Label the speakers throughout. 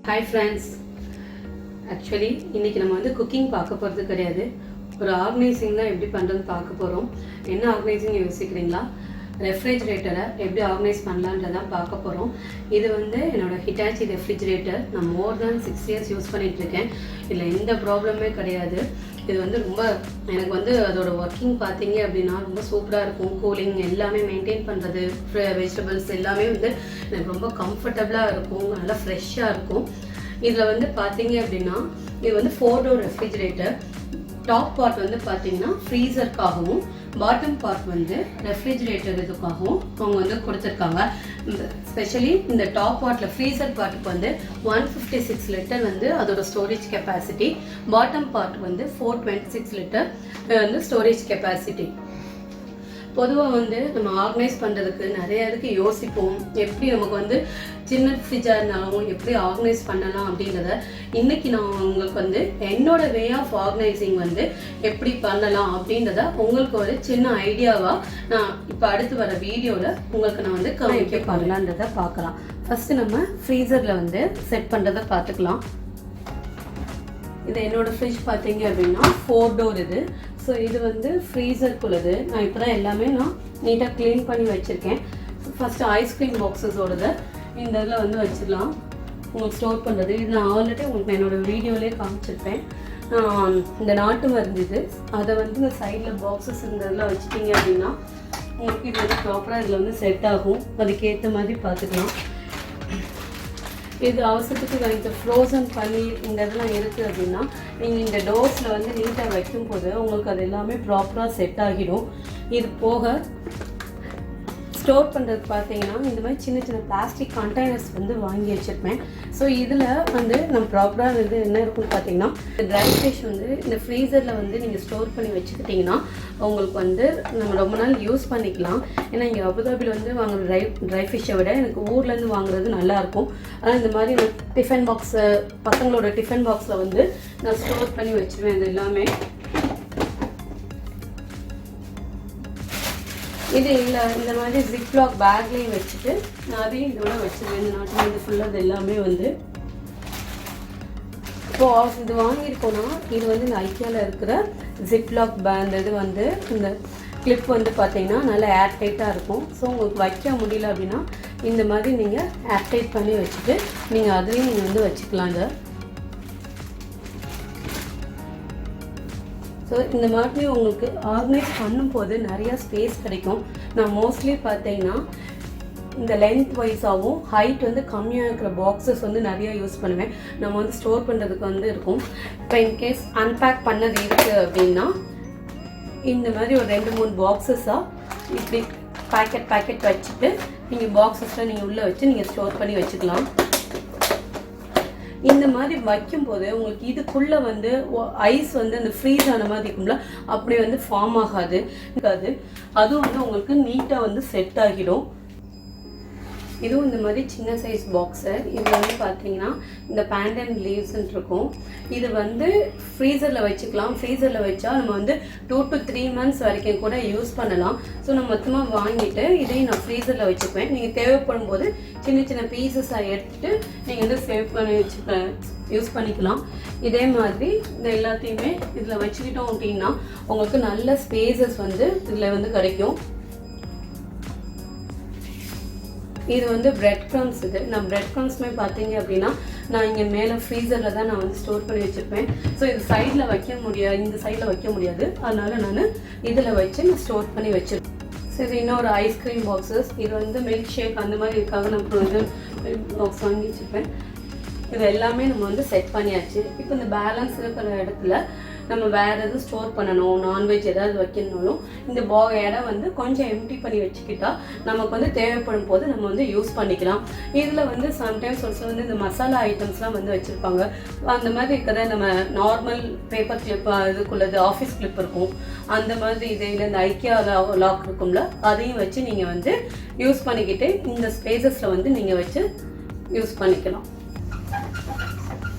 Speaker 1: Hi friends, actually இன்றைக்கி நம்ம வந்து குக்கிங் பார்க்க போகிறது கிடையாது. ஒரு ஆர்கனைசிங் தான் எப்படி பண்ணுறதுன்னு பார்க்க போகிறோம். என்ன ஆர்கனைசிங் யோசிக்கிறீங்களா? ரெஃப்ரிஜிரேட்டரை எப்படி ஆர்கனைஸ் பண்ணலான்றதான் பார்க்க போகிறோம். இது வந்து என்னோடய ஹிட்டாச்சி ரெஃப்ரிஜிரேட்டர். நான் மோர் தேன் 6 years யூஸ் பண்ணிகிட்ருக்கேன். இதில் எந்த ப்ராப்ளமே கிடையாது. இது வந்து ரொம்ப எனக்கு வந்து அதோட ஒர்க்கிங் பார்த்தீங்க அப்படின்னா ரொம்ப சூப்பராக இருக்கும். கூலிங் எல்லாமே மெயின்டைன் பண்ணுறது, வெஜிடபிள்ஸ் எல்லாமே வந்து எனக்கு ரொம்ப கம்ஃபர்டபுளாக இருக்கும், நல்லா ஃப்ரெஷ்ஷாக இருக்கும். இதில் வந்து பார்த்தீங்க அப்படின்னா இது வந்து 4 door ரெஃப்ரிஜிரேட்டர். டாப் பார்ட் வந்து பார்த்தீங்கன்னா ஃப்ரீசருக்காகவும், பாட்டம் பார்ட் வந்து ரெஃப்ரிஜிரேட்டர் இதுக்காகவும் அவங்க வந்து கொடுத்துருக்காங்க. ஸ்பெஷலி இந்த டாப் பார்ட்டில் ஃப்ரீசர் பார்ட்டுக்கு வந்து 156 லிட்டர் வந்து அதோட ஸ்டோரேஜ் கெப்பாசிட்டி, பாட்டம் பார்ட் வந்து 426 லிட்டர் வந்து ஸ்டோரேஜ் கெப்பாசிட்டி. பொதுவாக வந்து நம்ம ஆர்கனைஸ் பண்ணுறதுக்கு நிறைய இதுக்கு யோசிப்போம். எப்படி நமக்கு வந்து சின்ன ஃப்ரிட்ஜாக இருந்தாலும் எப்படி ஆர்கனைஸ் பண்ணலாம் அப்படின்றத இன்றைக்கி நான் உங்களுக்கு வந்து என்னோட வே ஆஃப் ஆர்கனைசிங் வந்து எப்படி பண்ணலாம் அப்படின்றத உங்களுக்கு ஒரு சின்ன ஐடியாவாக நான் இப்போ அடுத்து வர வீடியோவில் உங்களுக்கு நான் வந்து காமிக்க பண்ணலான்றதை பார்க்கலாம். ஃபஸ்ட்டு நம்ம ஃப்ரீசரில் வந்து செட் பண்ணுறதை பார்த்துக்கலாம். இது என்னோடய ஃப்ரிட்ஜ் பார்த்தீங்க அப்படின்னா 4 door இது. ஸோ இது வந்து ஃப்ரீசருக்குள்ளது. நான் இப்போ தான் எல்லாமே நான் நீட்டாக க்ளீன் பண்ணி வச்சுருக்கேன். ஃபஸ்ட்டு ஐஸ்கிரீம் பாக்ஸஸோடது இந்த இதில் வந்து வச்சிடலாம். உங்களுக்கு ஸ்டோர் பண்ணுறது இது நான் ஆல்ரெடி உங்களுக்கு என்னோடய வீடியோலேயே காமிச்சிருப்பேன். இந்த நாட்டு மருந்து இது, அதை வந்து இந்த சைடில் பாக்ஸஸ் இந்த இதில் வச்சுட்டிங்க அப்படின்னா உங்களுக்கு இது வந்து ப்ராப்பராக இதில் வந்து செட் ஆகும். அதுக்கேற்ற மாதிரி பார்த்துக்கலாம். இது அவசரத்துக்கு இந்த ஃப்ரோசன் பன்னீர் இந்த இதெல்லாம் இருக்குது அப்படின்னா நீங்கள் இந்த டோர்ஸில் வந்து நீட்டாக வைக்கும்போது உங்களுக்கு அது எல்லாமே ப்ராப்பராக செட் ஆகிடும். இது போக ஸ்டோர் பண்ணுறதுக்கு பார்த்தீங்கன்னா இந்த மாதிரி சின்ன சின்ன பிளாஸ்டிக் கண்டெய்னர்ஸ் வந்து வாங்கி வச்சுருப்பேன். ஸோ இதில் வந்து நம்ம ப்ராப்பராக வந்து என்ன இருக்குன்னு பார்த்தீங்கன்னா இந்த ட்ரை ஃபிஷ் வந்து இந்த ஃப்ரீசரில் வந்து நீங்கள் ஸ்டோர் பண்ணி வச்சுக்கிட்டிங்கன்னா உங்களுக்கு வந்து நம்ம ரொம்ப நாள் யூஸ் பண்ணிக்கலாம். ஏன்னா இங்கே அபுதாபியில் வந்து வாங்குற ட்ரை ஃபிஷ்ஷை விட எனக்கு ஊர்லேருந்து வாங்குறது நல்லாயிருக்கும். ஆனால் இந்த மாதிரி நான் டிஃபன் பாக்ஸு, பசங்களோட டிஃபன் பாக்ஸில் வந்து நான் ஸ்டோர் பண்ணி வச்சுருவேன். இது எல்லாமே இது இல்லை இந்த மாதிரி ஜிப்லாக் பேக்லேயும் வச்சுட்டு நான் அதையும் இதோட வச்சுருவேன். இந்த நாட்டில் இது ஃபுல்லாக இது எல்லாமே வந்து இப்போது இது வாங்கியிருக்கோன்னா இது வந்து இந்த ஐக்கியாவில் இருக்கிற ஜிப்லாக் பேண்ட். இது வந்து இந்த கிளிப் வந்து பார்த்தீங்கன்னா நல்லா ஏர்டைட்டாக இருக்கும். ஸோ உங்களுக்கு வைக்க முடியல அப்படின்னா இந்த மாதிரி நீங்கள் ஏர்டைட் பண்ணி வச்சுட்டு நீங்கள் அதுலேயும் நீங்கள் வந்து வச்சுக்கலாம். இதை ஸோ இந்த மாதிரி உங்களுக்கு ஆர்கனைஸ் பண்ணும்போது நிறையா ஸ்பேஸ் கிடைக்கும். நான் மோஸ்ட்லி பார்த்தீங்கன்னா இந்த லென்த் வைஸாகவும் ஹைட் வந்து கம்மியாக இருக்கிற பாக்ஸஸ் வந்து நிறையா யூஸ் பண்ணுவேன். நம்ம வந்து ஸ்டோர் பண்ணுறதுக்கு வந்து இருக்கும். இப்போ இன்கேஸ் அன்பேக் பண்ணது இருக்குது அப்படின்னா இந்த மாதிரி ஒரு 2-3 பாக்ஸஸாக இப்படி பேக்கெட் வச்சுட்டு நீங்கள் பாக்ஸஸில் நீங்கள் உள்ளே வச்சு நீங்கள் ஸ்டோர் பண்ணி வச்சுக்கலாம். இந்த மாதிரி வைக்கும்போது உங்களுக்கு இதுக்குள்ளே வந்து ஐஸ் வந்து அந்த ஃப்ரீஸ் ஆன மாதிரி இருக்கும்ல, அப்படி வந்து ஃபார்ம் ஆகாது. அதுவும் வந்து உங்களுக்கு நீட்டாக வந்து செட் ஆகிடும். இதுவும் இந்த மாதிரி சின்ன சைஸ் பாக்ஸு. இது வந்து பார்த்தீங்கன்னா இந்த பேண்டன் லீவ்ஸ்ன்னு இருக்கும். இது வந்து ஃப்ரீசரில் வச்சுக்கலாம். ஃப்ரீசரில் வச்சா நம்ம வந்து 2 to 3 months வரைக்கும் கூட யூஸ் பண்ணலாம். ஸோ நான் மொத்தமாக வாங்கிட்டு இதையும் நான் ஃப்ரீசரில் வச்சுக்குவேன். நீங்கள் தேவைப்படும் போது சின்ன சின்ன பீசஸாக எடுத்துகிட்டு நீங்கள் வந்து சேவ் பண்ணி யூஸ் பண்ணிக்கலாம். இதே மாதிரி இந்த எல்லாத்தையுமே இதில் வச்சுக்கிட்டோம் அப்படின்னா உங்களுக்கு நல்ல ஸ்பேசஸ் வந்து இதில் வந்து கிடைக்கும். இது வந்து பிரெட் க்ரம்ஸ். இது நான் பிரெட் க்ரம்ஸ்மே பார்த்தீங்க அப்படின்னா நான் இங்கே மேலே ஃப்ரீசரில் தான் நான் வந்து ஸ்டோர் பண்ணி வச்சுருப்பேன். ஸோ இது சைடில் வைக்க முடியாது, இந்த சைடில் வைக்க முடியாது. அதனால் நான் இதில் வச்சு நான் ஸ்டோர் பண்ணி வச்சுருப்பேன். ஸோ இது இன்னொரு ஐஸ்கிரீம் பாக்ஸஸ். இது வந்து மில்க் ஷேக் அந்த மாதிரி இருக்காக நான் இது பாக்ஸ் வாங்கி வச்சுருப்பேன். இது எல்லாமே நம்ம வந்து செட் பண்ணியாச்சு. இப்போ இந்த பேலன்ஸ் இருக்கிற இடத்துல நம்ம வேறு எதுவும் ஸ்டோர் பண்ணணும், நான்வெஜ் ஏதாவது வைக்கணும்னாலும் இந்த இடம் வந்து கொஞ்சம் எம்டி பண்ணி வச்சுக்கிட்டா நமக்கு வந்து தேவைப்படும் போது நம்ம வந்து யூஸ் பண்ணிக்கலாம். இதில் வந்து சம்டைம்ஸ் ஒரு சில வந்து இந்த மசாலா ஐட்டம்ஸ்லாம் வந்து வச்சுருப்பாங்க. அந்த மாதிரி இருக்கிற நம்ம நார்மல் பேப்பர் கிளிப் இதுக்குள்ளது ஆஃபீஸ் கிளிப் இருக்கும். அந்த மாதிரி இதில் இந்த ஐக்கியா லாக் இருக்கும்ல, அதையும் வச்சு நீங்கள் வந்து யூஸ் பண்ணிக்கிட்டு இந்த ஸ்பேசஸில் வந்து நீங்கள் வச்சு யூஸ் பண்ணிக்கலாம்.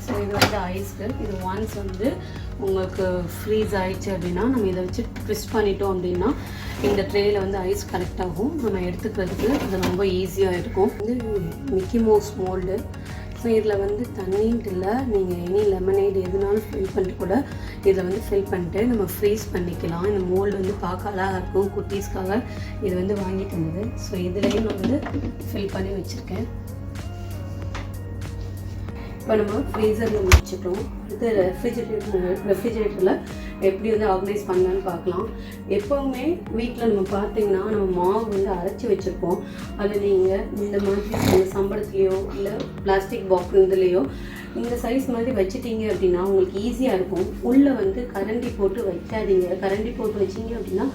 Speaker 1: ஸோ இது வந்து ஐஸ்க்கு. இது ஒன்ஸ் வந்து உங்களுக்கு ஃப்ரீஸ் ஆயிடுச்சு அப்படின்னா நம்ம இதை வச்சு ட்விஸ்ட் பண்ணிட்டோம் அப்படின்னா இந்த ட்ரேயில் வந்து ஐஸ் கரெக்டாகும். நம்ம எடுத்துக்கிறதுக்கு அது ரொம்ப ஈஸியாக இருக்கும். வந்து மிக்கி மவுஸ் மோல்டு. ஸோ இதில் வந்து தண்ணின்ட்டு இல்லை, நீங்கள் எனி லெமனேட் எதுனாலும் ஃபில் பண்ணிட்டு கூட இதில் வந்து ஃபில் பண்ணிட்டு நம்ம ஃப்ரீஸ் பண்ணிக்கலாம். இந்த மோல்டு வந்து பார்க்க அழகாக இருக்கும். குட்டீஸ்க்காக இது வந்து வாங்கிட்டு வந்தது. ஸோ இதுலேயும் நான் வந்து ஃபில் பண்ணி வச்சுருக்கேன். இப்போ நம்ம ஃப்ரீசரில் வச்சுட்டோம். அடுத்து ரெஃப்ரிஜரேட்டரில் எப்படி வந்து ஆர்கனைஸ் பண்ணலான்னு பார்க்கலாம். எப்போவுமே வீட்டில் நம்ம பார்த்திங்கன்னா நம்ம மாவு வந்து அரைச்சி வச்சுருப்போம். அதில் நீங்கள் இந்த மாதிரி அந்த சம்பளத்துலேயோ இல்லை பிளாஸ்டிக் பாக்ஸ் இதுலேயோ இந்த சைஸ் மாதிரி வச்சுட்டீங்க அப்படின்னா உங்களுக்கு ஈஸியாக இருக்கும். உள்ளே வந்து கரண்டி போட்டு வைக்காதீங்க. கரண்டி போட்டு வச்சிங்க அப்படின்னா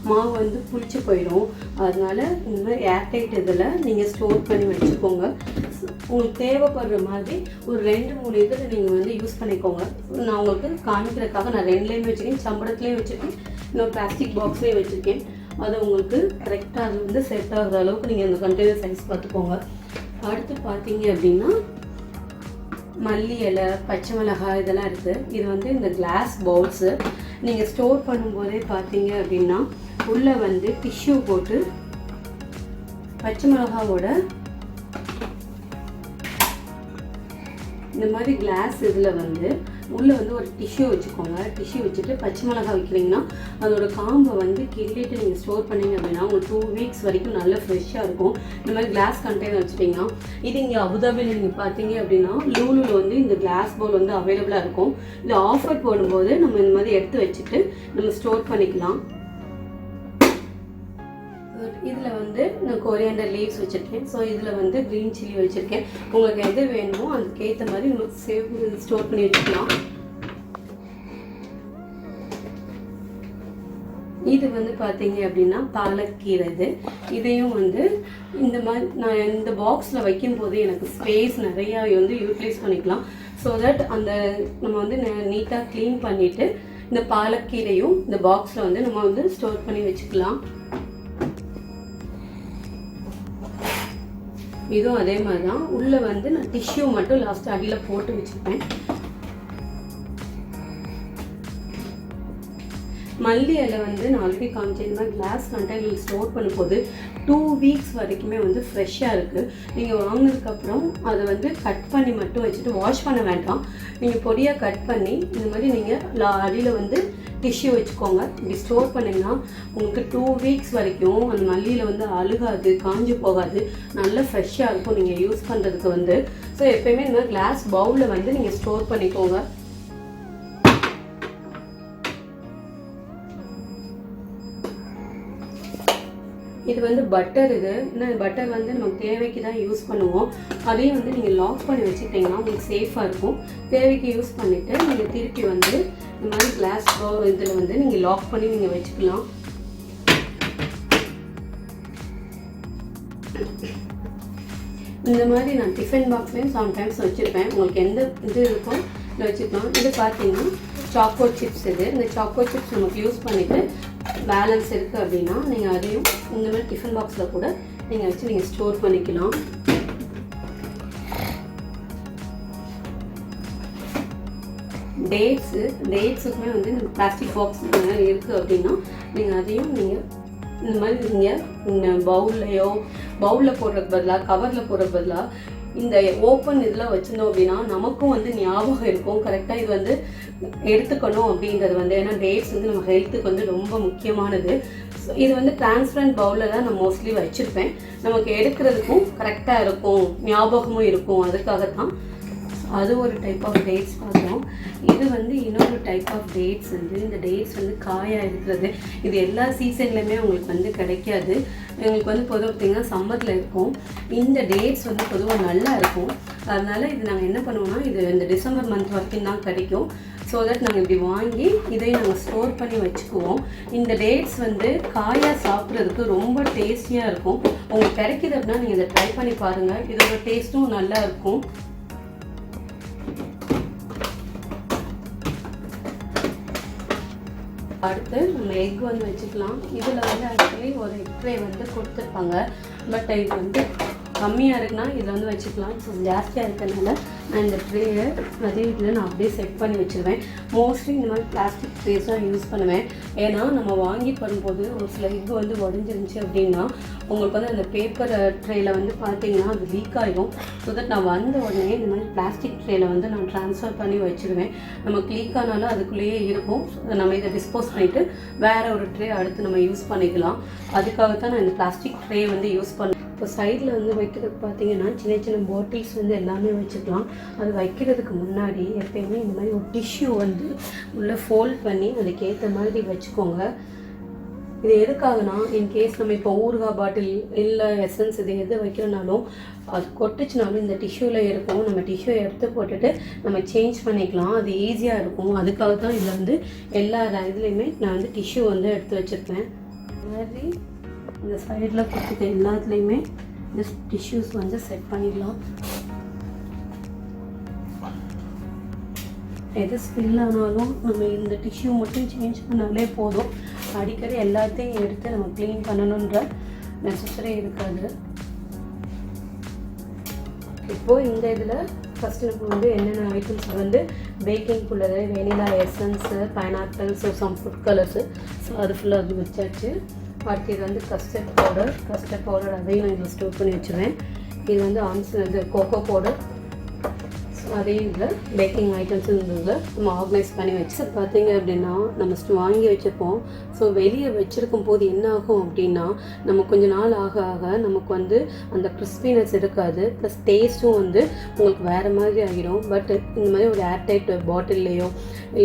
Speaker 1: மாவு வந்து புளிச்சு போயிடும். அதனால் இந்த மாதிரி ஏர்டைட் இதில் நீங்கள் ஸ்டோர் பண்ணி வச்சுக்கோங்க. உங்களுக்கு தேவைப்படுற மாதிரி ஒரு 2-3 இதில் நீங்கள் வந்து யூஸ் பண்ணிக்கோங்க. நான் உங்களுக்கு காமிக்கிறதுக்காக நான் 2லேயுமே வச்சுருக்கேன். சம்பளத்துலேயும் வச்சுருக்கேன், இன்னொரு பிளாஸ்டிக் பாக்ஸ்லேயும் வச்சுருக்கேன். அது உங்களுக்கு கரெக்டாக அது வந்து செட் ஆகிற அளவுக்கு நீங்கள் அந்த கண்டெய்னர் சைஸ் பார்த்துக்கோங்க. அடுத்து பார்த்தீங்க அப்படின்னா மல்லி இலை, பச்சை மிளகாய் இதெல்லாம் இருக்குது. இது வந்து இந்த கிளாஸ் பவுல்ஸு நீங்கள் ஸ்டோர் பண்ணும்போதே பார்த்தீங்க அப்படின்னா உள்ளே வந்து டிஷ்யூ போட்டு பச்சை மிளகாவோட இந்த மாதிரி கிளாஸ் இதில் வந்து உள்ளே வந்து ஒரு டிஷ்யூ வச்சுக்கோங்க. டிஷ்யூ வச்சுட்டு பச்சை மிளகாய் வைக்கிறீங்கன்னா அதோட காம்பை வந்து கிள்ளிட்டு நீங்கள் ஸ்டோர் பண்ணிங்க அப்படின்னா உங்களுக்கு 2 வீக்ஸ் வரைக்கும் நல்லா ஃப்ரெஷ்ஷாக இருக்கும். இந்த மாதிரி கிளாஸ் கண்டெய்னர் வச்சுட்டிங்கன்னா இது இங்கே அபுதாபியில் நீங்கள் பார்த்தீங்க அப்படின்னா லூலுவில் வந்து இந்த கிளாஸ் பவுல் வந்து அவைலபிளாக இருக்கும். இந்த ஆஃபர் போடும்போது நம்ம இந்த மாதிரி எடுத்து வச்சுட்டு நம்ம ஸ்டோர் பண்ணிக்கலாம். இதில் வந்து நான் கொரியாண்டர் லீவ்ஸ் வச்சுருக்கேன். ஸோ இதில் வந்து க்ரீன் சில்லி வச்சுருக்கேன். உங்களுக்கு எது வேணுமோ அதுக்கேற்ற மாதிரி உங்களுக்கு ஸ்டோர் பண்ணி வச்சுக்கலாம். இது வந்து பார்த்தீங்க அப்படின்னா பாலக்கீரை. இதையும் வந்து இந்த மாதிரி நான் இந்த பாக்ஸில் வைக்கும்போது எனக்கு ஸ்பேஸ் நிறையா வந்து யூட்டிலைஸ் பண்ணிக்கலாம். ஸோ தட் அந்த நம்ம வந்து நீட்டாக க்ளீன் பண்ணிவிட்டு இந்த பாலக்கீரையும் இந்த பாக்ஸில் வந்து நம்ம வந்து ஸ்டோர் பண்ணி வச்சுக்கலாம். இதுவும் அதே மாதிரி தான். உள்ளே வந்து நான் டிஷ்யூ மட்டும் லாஸ்ட் அடியில் போட்டு வச்சுருப்பேன். மல்லி இலை வந்து நான் ஆல்ரெடி காமிச்சேன். இந்த மாதிரி கிளாஸ் கண்டெய்னர் ஸ்டோர் பண்ணும்போது 2 வீக்ஸ் வரைக்குமே வந்து ஃப்ரெஷ்ஷாக இருக்குது. நீங்கள் வாங்கினதுக்கப்புறம் அதை வந்து கட் பண்ணி மட்டும் வச்சுட்டு வாஷ் பண்ண வேண்டாம். நீங்கள் பொடியாக கட் பண்ணி இந்த மாதிரி நீங்கள் அடியில் வந்து டிஷ்யூ வச்சுக்கோங்க. இப்படி ஸ்டோர் பண்ணிங்கன்னா உங்களுக்கு 2 வீக்ஸ் வரைக்கும் அந்த மல்லியில் வந்து அழுகாது, காஞ்சி போகாது, நல்லா ஃப்ரெஷ்ஷாக இருக்கும் நீங்கள் யூஸ் பண்ணுறதுக்கு வந்து. ஸோ எப்போயுமே இந்த மாதிரி கிளாஸ் பவுலில் வந்து நீங்கள் ஸ்டோர் பண்ணிக்கோங்க. இது வந்து பட்டர். இன்னும் பட்டர் வந்து நமக்கு தேவைக்கு தான் யூஸ் பண்ணுவோம். அதையும் வந்து நீங்கள் லாக் பண்ணி வச்சுக்கிட்டிங்கன்னா உங்களுக்கு சேஃபாக இருக்கும். தேவைக்கு யூஸ் பண்ணிவிட்டு நீங்கள் திருப்பி வந்து இந்த மாதிரி கிளாஸ் இதில் வந்து நீங்கள் லாக் பண்ணி நீங்கள் வச்சுக்கலாம். இந்த மாதிரி நான் டிஃபன் பாக்ஸ்லேயும் சம்டைம்ஸ் வச்சுருப்பேன். உங்களுக்கு எந்த இது இருக்கோ இதை வச்சுக்கலாம். இது பார்த்தீங்கன்னா சாக்கோ சிப்ஸ். இந்த சாக்கோ சிப்ஸ் நமக்கு யூஸ் பண்ணிவிட்டு பேலன்ஸ் இருக்குது அப்படின்னா நீங்கள் அதையும் இந்த மாதிரி டிஃபன் பாக்ஸில் கூட நீங்கள் வச்சு நீங்கள் ஸ்டோர் பண்ணிக்கலாம். டேட்ஸுக்குமே வந்து இந்த பிளாஸ்டிக் பாக்ஸ் இருக்குது அப்படின்னா நீங்கள் அதையும் நீங்கள் இந்த மாதிரி நீங்கள் பவுலில் போடுறதுக்கு பதிலாக கவரில் போடுறதுக்கு பதிலாக இந்த ஓப்பன் இதில் வச்சுருந்தோம் அப்படின்னா நமக்கும் வந்து ஞாபகம் இருக்கும் கரெக்டாக இது வந்து எடுத்துக்கணும் அப்படின்றது வந்து. ஏன்னா டேட்ஸ் வந்து நம்ம ஹெல்த்துக்கு வந்து ரொம்ப முக்கியமானது. இது வந்து டிரான்ஸ்பரண்ட் பவுலில் தான் நான் மோஸ்ட்லி வச்சுருப்பேன். நமக்கு எடுக்கிறதுக்கும் கரெக்டாக இருக்கும், ஞாபகமும் இருக்கும். அதுக்காகத்தான் அது ஒரு டைப் ஆஃப் டேட்ஸ் பார்த்தோம். இது வந்து இன்னொரு டைப் ஆஃப் டேட்ஸ் வந்து இந்த டேட்ஸ் வந்து காயாக இருக்கிறது. இது எல்லா சீசன்லையுமே உங்களுக்கு வந்து கிடைக்காது. எங்களுக்கு வந்து பொதுவாக பார்த்திங்கன்னா சம்மரில் இருக்கும். இந்த டேட்ஸ் வந்து பொதுவாக நல்லா இருக்கும். அதனால் இது நாங்கள் என்ன பண்ணுவோம்னா இது இந்த டிசம்பர் மந்த் வரைக்கும் தான் கிடைக்கும். ஸோ தட் நாங்கள் இப்படி வாங்கி இதையும் நாங்கள் ஸ்டோர் பண்ணி வச்சுக்குவோம். இந்த டேட்ஸ் வந்து காயாக சாப்பிட்றதுக்கு ரொம்ப டேஸ்டியாக இருக்கும். உங்களுக்கு கிடைக்கிது அப்படின்னா நீங்கள் இதை ட்ரை பண்ணி பாருங்கள். இதோட டேஸ்ட்டும் நல்லா இருக்கும். அடுத்து நம்ம எக் வந்து வச்சுக்கலாம். இதில் வந்து ஆக்சுவலி ஒரு எக் ட்ரே வந்து கொடுத்துருப்பாங்க. பட் இது வந்து கம்மியாக இருக்குன்னா இதில் வந்து வச்சுக்கலாம். ஸோ ஜாஸ்தியாக இருக்கிறதுனால நான் இந்த ட்ரேயை அதே இதில் நான் அப்படியே செட் பண்ணி வச்சுருவேன். மோஸ்ட்லி இந்த மாதிரி பிளாஸ்டிக் ட்ரேஸ் தான் யூஸ் பண்ணுவேன். ஏன்னா நம்ம வாங்கி வரும்போது ஒரு சில எக் வந்து உடஞ்சிருந்துச்சு அப்படின்னா உங்களுக்கு வந்து அந்த பேப்பர் ட்ரேயில் வந்து பார்த்தீங்கன்னா அது லீக் ஆகிடும். ஸோ தட் நான் வந்த உடனே இந்த மாதிரி பிளாஸ்டிக் ட்ரேயில் வந்து நான் ட்ரான்ஸ்ஃபர் பண்ணி வச்சுருவேன். நமக்கு லீக் ஆனாலும் அதுக்குள்ளேயே இருக்கும். நம்ம இதை டிஸ்போஸ் பண்ணிவிட்டு வேறு ஒரு ட்ரே அடுத்து நம்ம யூஸ் பண்ணிக்கலாம். அதுக்காகத்தான் நான் இந்த பிளாஸ்டிக் ட்ரே வந்து யூஸ் பண்ணேன். இப்போ சைடில் வந்து வைக்கிறதுக்கு பார்த்தீங்கன்னா சின்ன சின்ன பாட்டில்ஸ் வந்து எல்லாமே வச்சுக்கலாம். அது வைக்கிறதுக்கு முன்னாடி எப்பயுமே இந்த மாதிரி ஒரு டிஷ்யூ வந்து உள்ளே ஃபோல்ட் பண்ணி அதுக்கேற்ற மாதிரி வச்சுக்கோங்க. இது எதுக்காகனா இன்கேஸ் நம்ம இப்போ ஊறுகாய் பாட்டில் இல்லை எசன்ஸ் இது எது வைக்கிறனாலும் அது கொட்டுச்சுனாலும் இந்த டிஷ்யூவில் இருக்கும். நம்ம டிஷ்யூ எடுத்து போட்டுட்டு நம்ம சேஞ்ச் பண்ணிக்கலாம். அது ஈஸியாக இருக்கும். அதுக்காக தான் இதில் வந்து எல்லா இதுலேயுமே நான் வந்து டிஷ்யூ வந்து எடுத்து வச்சுருப்பேன். அது மாதிரி இந்த சைடில் கொடுத்துக்க எல்லாத்துலேயுமே இந்த டிஷ்யூஸ் வந்து செட் பண்ணிடலாம். எது ஸ்பில் ஆனாலும் நம்ம இந்த டிஷ்யூ மட்டும் சேஞ்ச் பண்ணாலே போதும். அடிக்கடி எல்லாத்தையும் எடுத்து நம்ம க்ளீன் பண்ணணுன்ற நெசசரி இருக்காது. இப்போது இந்த இதில் ஃபஸ்ட்டு நம்ம வந்து என்னென்ன ஐட்டம்ஸ் வந்து baking powder, vanilla essence, pineapples, some food colours, so அது ஃபுல்லாக அது வச்சாச்சு. அடுத்து இது வந்து கஸ்டர்ட் பவுடர் அதையும் நான் இதில் ஸ்டோர் பண்ணி வச்சுருவேன். இது வந்து இது கோகோ பவுடர், அதையும் இதில் பேக்கிங் ஐட்டம்ஸ் இதில் நம்ம ஆர்கனைஸ் பண்ணி வச்சு பார்த்தீங்க அப்படின்னா நம்ம வாங்கி வச்சுருப்போம். ஸோ வெளியே வச்சுருக்கும் போது என்ன ஆகும் அப்படின்னா நம்ம கொஞ்சம் நாள் ஆக ஆக நமக்கு வந்து அந்த கிறிஸ்பினஸ் இருக்காது. ப்ளஸ் டேஸ்ட்டும் வந்து உங்களுக்கு வேறு மாதிரி ஆகிடும். பட் இந்த மாதிரி ஒரு ஏர்டைட் பாட்டில்லையோ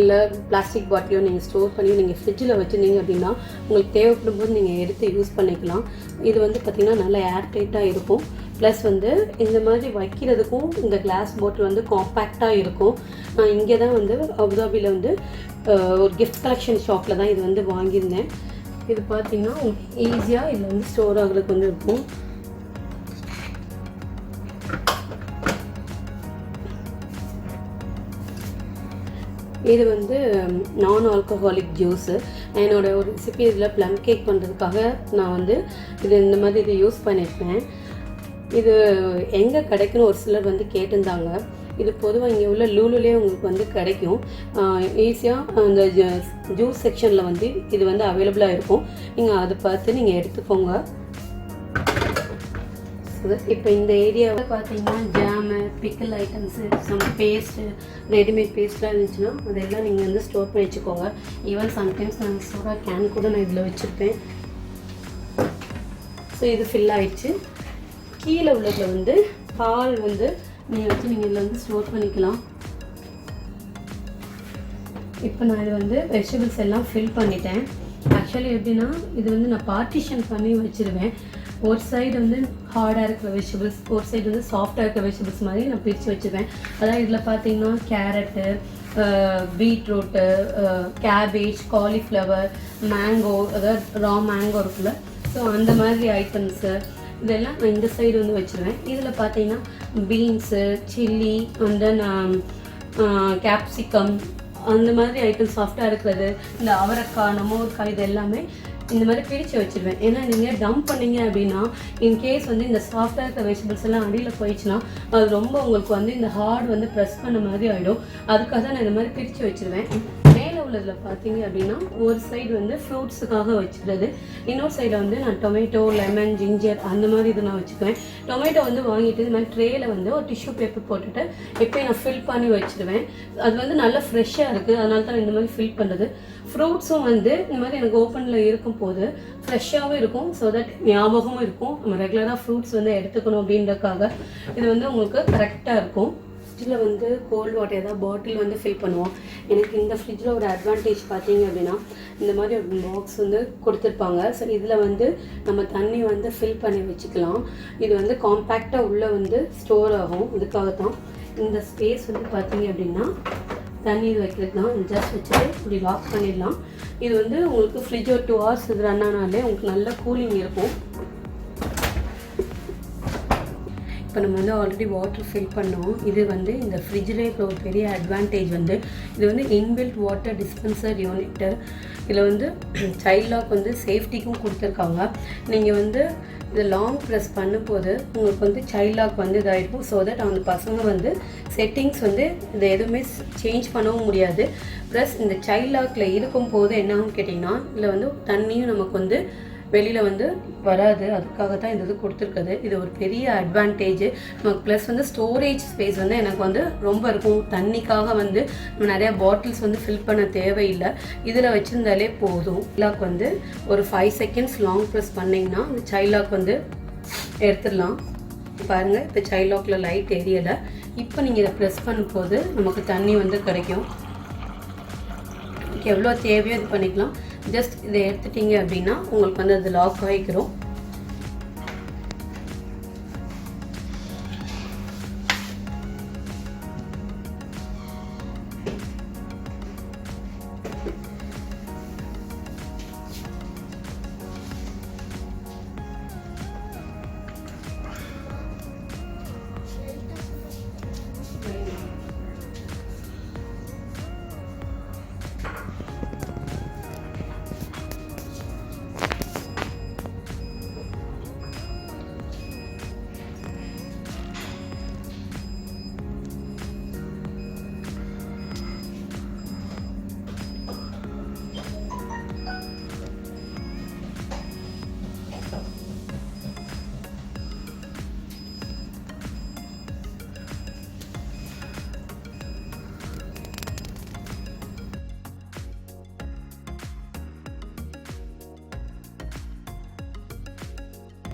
Speaker 1: இல்லை பிளாஸ்டிக் பாட்டிலையோ நீங்கள் ஸ்டோர் பண்ணி நீங்கள் ஃப்ரிட்ஜில் வச்சுருந்தீங்க அப்படின்னா உங்களுக்கு தேவைப்படும் போது நீங்கள் எடுத்து யூஸ் பண்ணிக்கலாம். இது வந்து பார்த்திங்கன்னா நல்லா ஏர்டைட்டாக இருக்கும். ப்ளஸ் வந்து இந்த மாதிரி வைக்கிறதுக்கும் இந்த கிளாஸ் பாட்டில் வந்து காம்பேக்டாக இருக்கும். நான் இங்கே தான் வந்து அபுதாபியில் வந்து ஒரு கிஃப்ட் கலெக்ஷன் ஷாப்பில் தான் இது வந்து வாங்கியிருந்தேன். இது பார்த்திங்கன்னா ஈஸியாக இதில் வந்து ஸ்டோர் ஆகிறதுக்கு வந்து இருக்கும். இது வந்து நான் ஆல்கஹாலிக் ஜூஸு. என்னோடய ஒரு ரெசிபி இதில் ப்ளம் கேக் பண்ணுறதுக்காக நான் வந்து இந்த மாதிரி இதை யூஸ் பண்ணியிருப்பேன். இது எங்கே கிடைக்குன்னு ஒரு சிலர் வந்து கேட்டிருந்தாங்க. இது பொதுவாக இங்கே உள்ள லூலுலே உங்களுக்கு வந்து கிடைக்கும். ஈஸியாக அந்த ஜூஸ் செக்ஷனில் வந்து இது வந்து அவைலபிளாக இருக்கும். நீங்கள் அதை பார்த்து நீங்கள் எடுத்துக்கோங்க. இப்போ இந்த ஏரியாவில் பார்த்தீங்கன்னா ஜாமு, பிக்கல் ஐட்டம்ஸு, சம் பேஸ்ட்டு, ரெடிமேட் பேஸ்ட்லாம் இருந்துச்சுன்னா அதெல்லாம் நீங்கள் வந்து ஸ்டோர் பண்ணி வச்சுக்கோங்க. ஈவன் சம்டைம்ஸ் நான் சோடா கேன் கூட நான் இதில் வச்சுருப்பேன். ஸோ இது ஃபில் ஆகிடுச்சு. கீழே உள்ளதில் வந்து பால் வந்து நீங்கள் வச்சு நீங்கள் இதில் வந்து ஸ்டோர் பண்ணிக்கலாம். இப்போ நான் இது வந்து வெஜிடபிள்ஸ் எல்லாம் ஃபில் பண்ணிட்டேன். ஆக்சுவலி எப்படின்னா இது வந்து நான் பார்ட்டிஷன் பண்ணி வச்சுருவேன். ஒரு சைடு வந்து ஹார்டாக இருக்கிற வெஜிடபிள்ஸ், ஒரு சைடு வந்து சாஃப்டாக இருக்கிற வெஜிடபிள்ஸ் மாதிரி நான் பிரித்து வச்சுருவேன். அதாவது இதில் பார்த்தீங்கன்னா carrot, beetroot, cabbage, cauliflower, mango, அதாவது ரா மேங்கோ இருக்குல்ல, ஸோ அந்த மாதிரி ஐட்டம்ஸு இதெல்லாம் நான் இந்த சைடு வந்து வச்சுருவேன். இதில் பார்த்தீங்கன்னா beans, chilli, and then capsicum, அந்த மாதிரி ஐட்டம் சாஃப்டாக இருக்கிறது, இந்த அவரைக்காய், நம்மூர்காய், இது எல்லாமே இந்த மாதிரி பிரித்து வச்சுருவேன். ஏன்னா நீங்கள் டம்ப் பண்ணிங்க அப்படின்னா இன்கேஸ் வந்து இந்த சாஃப்டாக இருக்கிற வெஜிடபிள்ஸ் எல்லாம் அடியில் போயிடுச்சுன்னா அது ரொம்ப உங்களுக்கு வந்து இந்த ஹார்ட் வந்து ப்ரெஸ் பண்ண மாதிரி ஆகிடும். அதுக்காக தான் நான் இந்த மாதிரி பிரித்து வச்சுருவேன். மேலே உள்ளதில் பார்த்தீங்க அப்படின்னா ஒரு சைடு வந்து ஃப்ரூட்ஸுக்காக வச்சுக்கிறது, இன்னொரு சைடில் வந்து நான் டொமேட்டோ, லெமன், ஜிஞ்சர் அந்த மாதிரி இது நான் வச்சுக்குவேன். டொமேட்டோ வந்து வாங்கிட்டு இந்த மாதிரி ட்ரேயில் வந்து ஒரு டிஷ்யூ பேப்பர் போட்டுட்டு எப்போயும் நான் ஃபில் பண்ணி வச்சுருவேன். அது வந்து நல்லா ஃப்ரெஷ்ஷாக இருக்குது, அதனால தான் இந்த மாதிரி ஃபில் பண்ணுறது. ஃப்ரூட்ஸும் வந்து இந்த மாதிரி எனக்கு ஓப்பனில் இருக்கும் போது ஃப்ரெஷ்ஷாகவும் இருக்கும். ஸோ தட் ஞாபகமும் இருக்கும், நம்ம ரெகுலராக ஃப்ரூட்ஸ் வந்து எடுத்துக்கணும் அப்படின்றதுக்காக இது வந்து உங்களுக்கு கரெக்டாக இருக்கும். ஃப்ரிட்ஜில் வந்து கோல்டு வாட்டர் ஏதாவது பாட்டில் வந்து ஃபில் பண்ணுவோம். எனக்கு இந்த ஃப்ரிட்ஜில் ஒரு அட்வான்டேஜ் பார்த்தீங்க அப்படின்னா இந்த மாதிரி ஒரு பாக்ஸ் வந்து கொடுத்துருப்பாங்க. ஸோ இதில் வந்து நம்ம தண்ணி வந்து ஃபில் பண்ணி வச்சுக்கலாம். இது வந்து காம்பேக்டாக உள்ளே வந்து ஸ்டோர் ஆகும். இதுக்காகத்தான் இந்த ஸ்பேஸ் வந்து பார்த்தீங்க அப்படின்னா தண்ணி இது வைக்கிறது தான். ஜஸ்ட் வச்சுட்டு இப்படி லாக் பண்ணிடலாம். இது வந்து உங்களுக்கு ஃப்ரிட்ஜ் ஒரு 2 hours இது ரன் ஆனாலே உங்களுக்கு நல்ல கூலிங் இருக்கும். இப்போ நம்ம வந்து ஆல்ரெடி வாட்டர் ஃபில் பண்ணோம். இது வந்து இந்த ஃப்ரிட்ஜில் இப்போ ஒரு பெரிய அட்வான்டேஜ் வந்து இது வந்து இன்பில்ட் வாட்டர் டிஸ்பென்சர் யூனிட்டு. இதில் வந்து சைல்ட் லாக் வந்து சேஃப்டிக்கும் கொடுத்துருக்காங்க. நீங்கள் வந்து இதை லாங் ப்ரெஸ் பண்ணும்போது உங்களுக்கு வந்து சைல்ட் லாக் வந்து இதாகிருக்கும். ஸோ தட் அந்த பசங்க வந்து செட்டிங்ஸ் வந்து இதை எதுவுமே சேஞ்ச் பண்ணவும் முடியாது. ப்ளஸ் இந்த சைல்ட் லாக்கில் இருக்கும்போது என்ன ஆகும் கேட்டிங்கன்னா இதில் வந்து தண்ணியும் நமக்கு வந்து வெளியில் வந்து வராது. அதுக்காக தான் இந்த இது கொடுத்துருக்குது. இது ஒரு பெரிய அட்வான்டேஜ் நமக்கு. ப்ளஸ் வந்து ஸ்டோரேஜ் ஸ்பேஸ் வந்து எனக்கு வந்து ரொம்ப இருக்கும். தண்ணிக்காக வந்து நம்ம நிறையா பாட்டில்ஸ் வந்து ஃபில் பண்ண தேவையில்லை. இதில் வச்சுருந்தாலே போதும். லாக் வந்து ஒரு 5 செகண்ட்ஸ் லாங் ப்ரெஸ் பண்ணிங்கன்னா இந்த சைல்ட் லாக் வந்து எடுத்துடலாம். பாருங்கள், இப்போ சைல்ட் லாக்கில் லைட் எரியலை. இப்போ நீங்கள் இதை ப்ரெஸ் பண்ணும்போது நமக்கு தண்ணி வந்து கிடைக்கும். எவ்வளோ தேவையோ இது பண்ணிக்கலாம். ஜஸ்ட் இதை எடுத்துட்டிங்க அப்படின்னா உங்களுக்கு வந்து அது லாக் ஆகிக்கிறோம்.